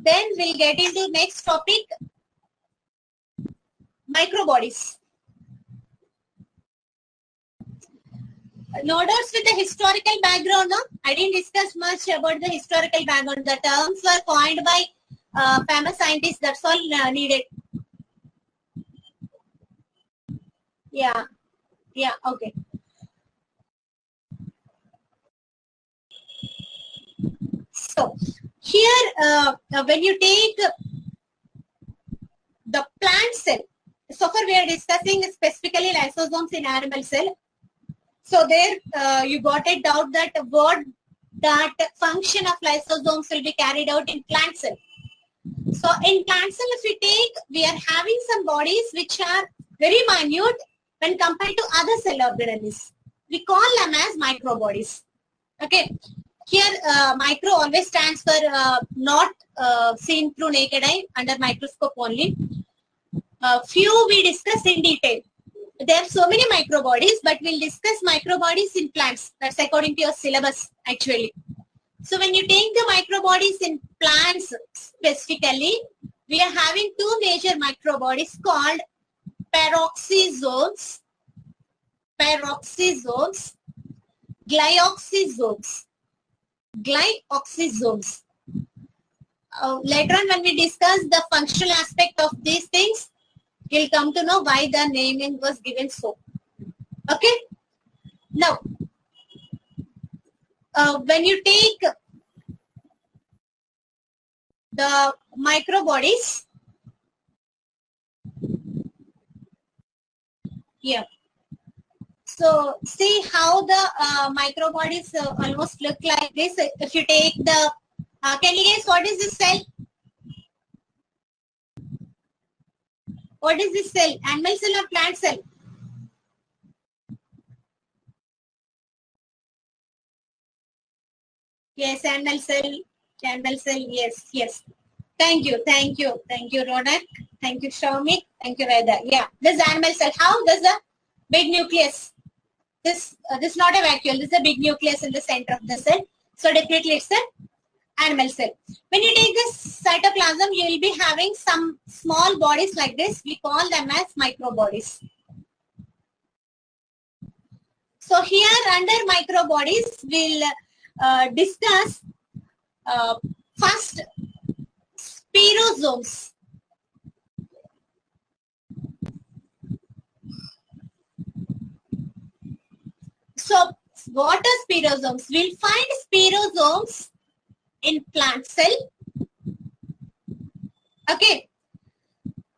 Then we'll get into next topic, microbodies. Notice with the historical background, no? I didn't discuss much about the historical background. The terms were coined by famous scientists. That's all needed. Yeah. Yeah. Okay. So here, when you take the plant cell, so far we are discussing specifically lysosomes in animal cell. So there you got a doubt that what that function of lysosomes will be carried out in plant cell. So in plant cell, if we take, we are having some bodies which are very minute when compared to other cell organelles. We call them as microbodies. Okay. Here, micro always stands for not seen through naked eye, under microscope only. Few we discuss in detail. There are so many microbodies, but we'll discuss microbodies in plants. That's according to your syllabus, actually. So when you take the microbodies in plants specifically, we are having two major microbodies called peroxisomes, glyoxysomes. Later on when we discuss the functional aspect of these things, you'll come to know why the naming was given so. Okay. Now, when you take the microbodies, yeah. So see how the microbodies almost look like this. If you take the, can you guess what is this cell? What is this cell? Animal cell or plant cell? Yes, animal cell, yes. Thank you, Ronak. Thank you, Shaumik. Thank you, Veda. Yeah, this animal cell. How does the big nucleus? This is not a vacuole. This is a big nucleus in the center of the cell. So definitely it's an animal cell. When you take this cytoplasm, you will be having some small bodies like this. We call them as microbodies. So here under microbodies, we'll discuss first spirosomes. So what are spirosomes? We'll find spirosomes in plant cell. Okay.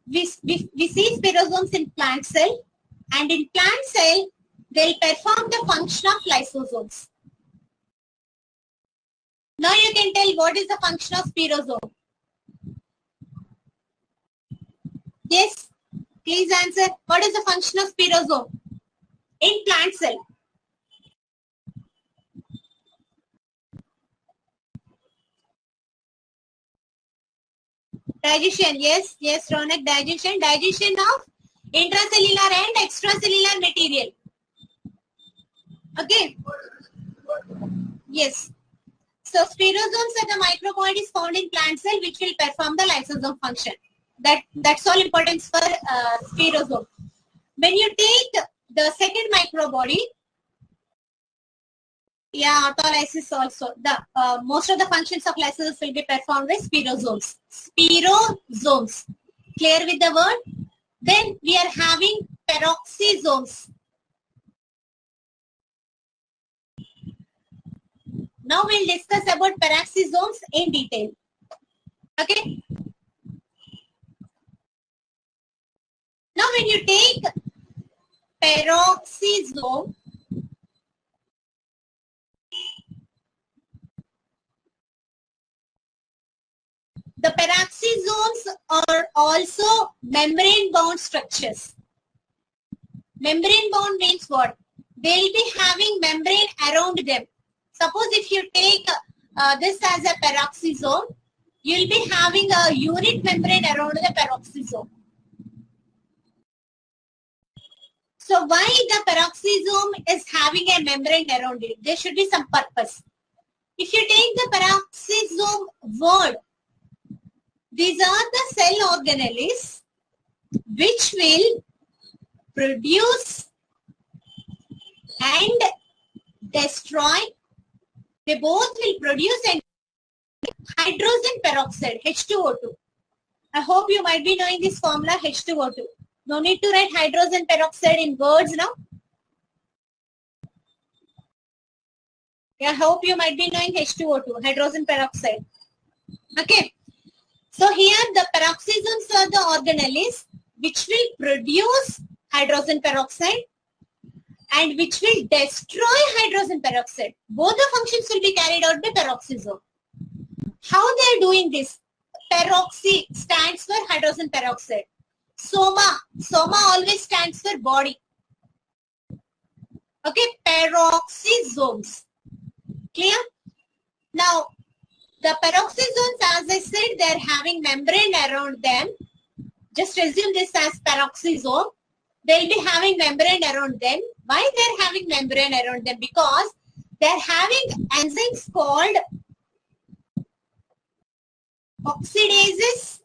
We see spirosomes in plant cell, and in plant cell, they'll perform the function of lysosomes. Now you can tell what is the function of spirosome. Yes, please answer. What is the function of spirosome in plant cell? Digestion, yes, Ronak, digestion of intracellular and extracellular material. Okay. Yes. So spirosomes are the microbodies found in plant cell which will perform the lysosome function. That's all importance for spirosome. When you take the second microbody, yeah, autolysis also. The most of the functions of lysosomes will be performed with spirosomes. Spirosomes. Clear with the word? Then we are having peroxisomes. Now we'll discuss about peroxisomes in detail. Okay. Now when you take peroxisome, the peroxisomes are also membrane-bound structures. Membrane-bound means what? They'll be having membrane around them. Suppose if you take this as a peroxisome, you'll be having a unit membrane around the peroxisome. So why the peroxisome is having a membrane around it? There should be some purpose. If you take the peroxisome word, These are the cell organelles which will produce and destroy. They both will produce and hydrogen peroxide, H2O2. I hope you might be knowing this formula, H2O2. No need to write hydrogen peroxide in words now. I hope you might be knowing H2O2, hydrogen peroxide. Okay. So here the peroxisomes are the organelles which will produce hydrogen peroxide and which will destroy hydrogen peroxide. Both the functions will be carried out by peroxisome. How they are doing this? Peroxy stands for hydrogen peroxide. Soma always stands for body. Okay, peroxisomes. Clear? Now, the peroxisomes, as I said, they are having membrane around them. Just assume this as peroxisome. They will be having membrane around them. Why they are having membrane around them? Because they are having enzymes called oxidases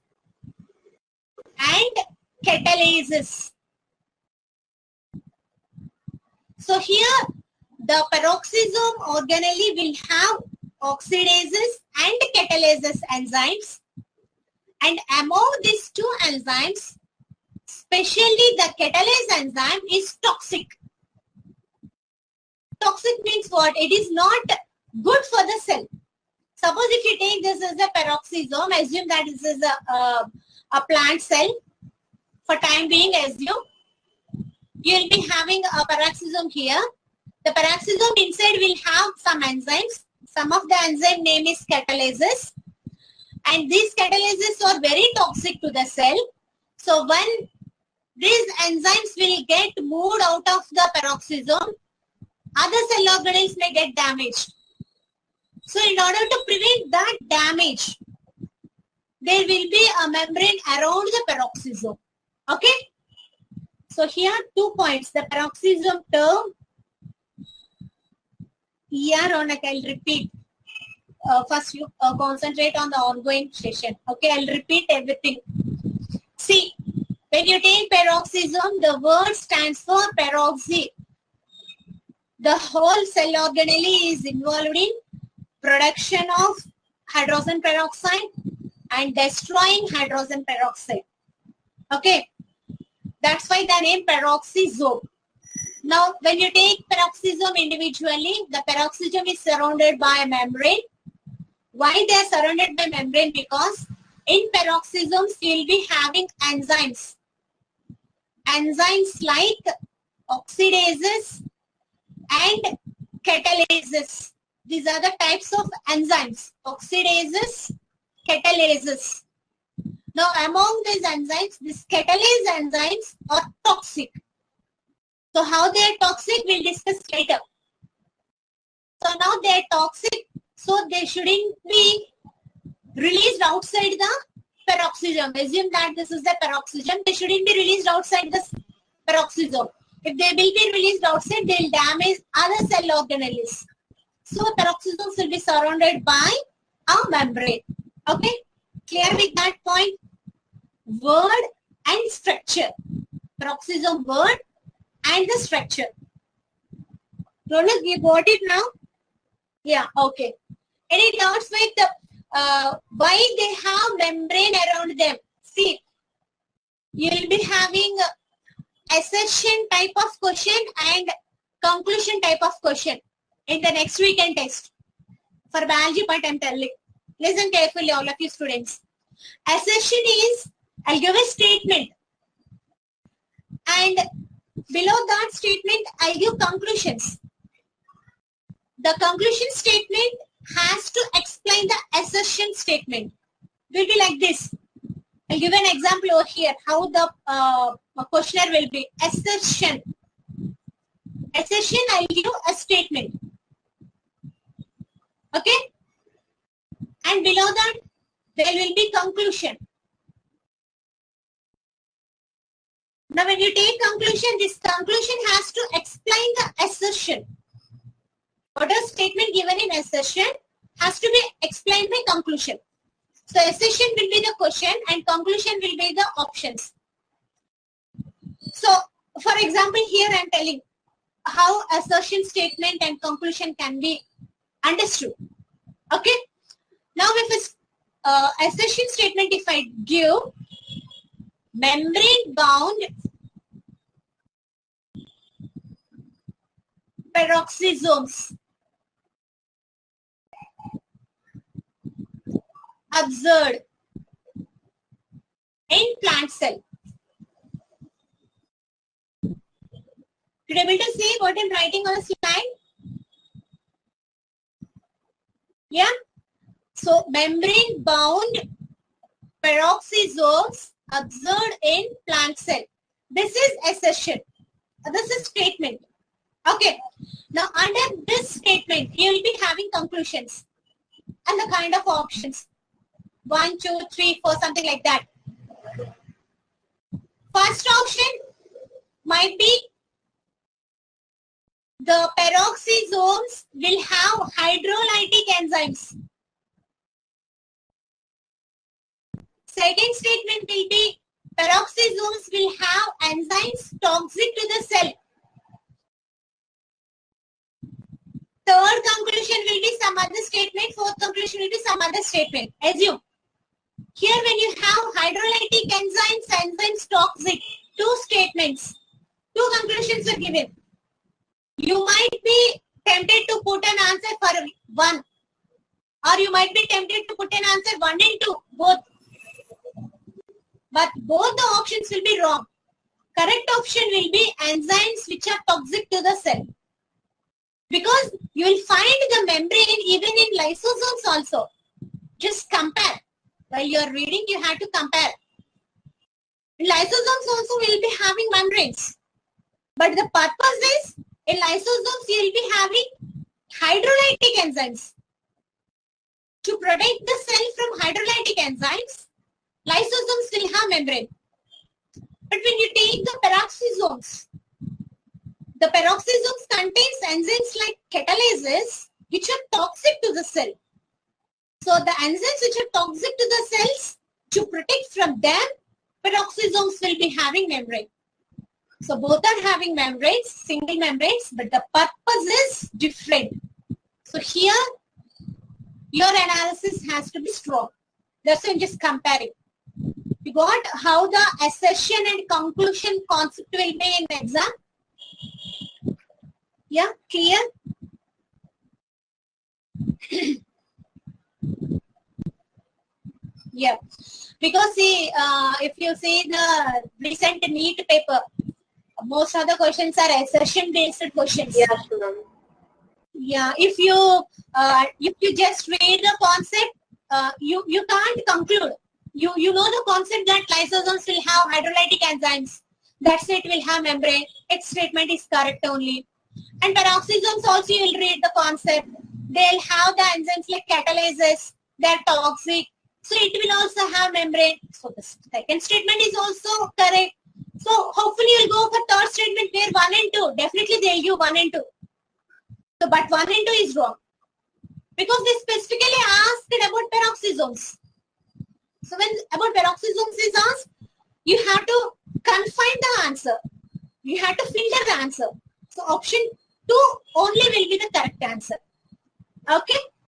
and catalases. So here the peroxisome organelle will have oxidases and catalases enzymes, and among these two enzymes, especially the catalase enzyme is toxic. Toxic means what? It is not good for the cell. Suppose if you take this as a peroxisome, assume that this is a plant cell. For time being, assume you will be having a peroxisome here. The peroxisome inside will have some enzymes. Some of the enzyme name is catalases. And these catalases are very toxic to the cell. So when these enzymes will get moved out of the peroxisome, other cell organelles may get damaged. So in order to prevent that damage, there will be a membrane around the peroxisome. Okay? So here 2 points. The peroxisome term. Here Ronak, I'll repeat. First you concentrate on the ongoing session. Okay, I'll repeat everything. See, when you take peroxisome, the word stands for peroxy. The whole cell organelle is involved in production of hydrogen peroxide and destroying hydrogen peroxide. Okay, that's why the name peroxisome. Now, when you take peroxisome individually, the peroxisome is surrounded by a membrane. Why they are surrounded by membrane? Because in peroxisomes, you will be having enzymes. Enzymes like oxidases and catalases. These are the types of enzymes. Oxidases, catalases. Now, among these enzymes, these catalase enzymes are toxic. So, how they are toxic, we'll discuss later. So, now they are toxic. So, they shouldn't be released outside the peroxisome. Assume that this is the peroxisome. They shouldn't be released outside the peroxisome. If they will be released outside, they will damage other cell organelles. So, peroxisomes will be surrounded by a membrane. Okay? Clear with that point? Word and structure. Peroxisome word and the structure. Ronak, you got it now? Yeah, okay. Any doubts with why they have membrane around them? See, you will be having assertion type of question and conclusion type of question in the next weekend test. For biology part, I'm telling. Listen carefully, all of you students. Assertion is, I'll give a statement. And below that statement, I'll give conclusions. The conclusion statement has to explain the assertion statement. It will be like this. I'll give an example over here how the questionnaire will be. Assertion. Assertion, I'll give a statement. Okay? And below that, there will be conclusion. Now, when you take conclusion, this conclusion has to explain the assertion. What a statement given in assertion has to be explained by conclusion. So assertion will be the question and conclusion will be the options. So for example, here I am telling how assertion statement and conclusion can be understood. Okay. Now if it's assertion statement, if I give membrane bound peroxisomes observed in plant cell. You able to see what I'm writing on the slide? Yeah. So membrane bound peroxisomes observed in plant cell. This is assertion. This is statement. Okay. Now under this statement, you will be having conclusions and the kind of options. 1, 2, 3, 4, something like that. First option might be the peroxisomes will have hydrolytic enzymes. Second statement will be peroxisomes will have enzymes toxic to the cell. Third conclusion will be some other statement. Fourth conclusion will be some other statement. Assume. Here when you have hydrolytic enzymes toxic, two statements, two conclusions are given. You might be tempted to put an answer for one, or you might be tempted to put an answer 1 and 2, both. But both the options will be wrong. Correct option will be enzymes which are toxic to the cell. Because you will find the membrane even in lysosomes also. Just compare. While you are reading, you have to compare. In lysosomes also we will be having membranes. But the purpose is, in lysosomes you will be having hydrolytic enzymes. To protect the cell from hydrolytic enzymes, lysosomes will have membrane. But when you take the peroxisomes contains enzymes like catalases which are toxic to the cell. So the enzymes which are toxic to the cells, to protect from them, peroxisomes will be having membrane. So both are having membranes, single membranes, but the purpose is different. So here, your analysis has to be strong. That's why I'm just comparing. You got how the assertion and conclusion concept will be in the exam? Yeah, clear? Yeah, because see, if you see the recent NEET paper, most of the questions are assertion based questions. Yes, ma'am. Yeah, if you just read the concept, you can't conclude. You know the concept that lysosomes will have hydrolytic enzymes. That's it, will have membrane. Its statement is correct only. And peroxisomes also you will read the concept. They'll have the enzymes like catalases. They're toxic. So it will also have membrane. So the second statement is also correct. So hopefully you'll go for third statement where 1 and 2. Definitely they'll give 1 and 2. So but 1 and 2 is wrong. Because they specifically asked about peroxisomes. So when about peroxisomes is asked, you have to confine the answer. You have to filter the answer. So option 2 only will be the correct answer. Okay.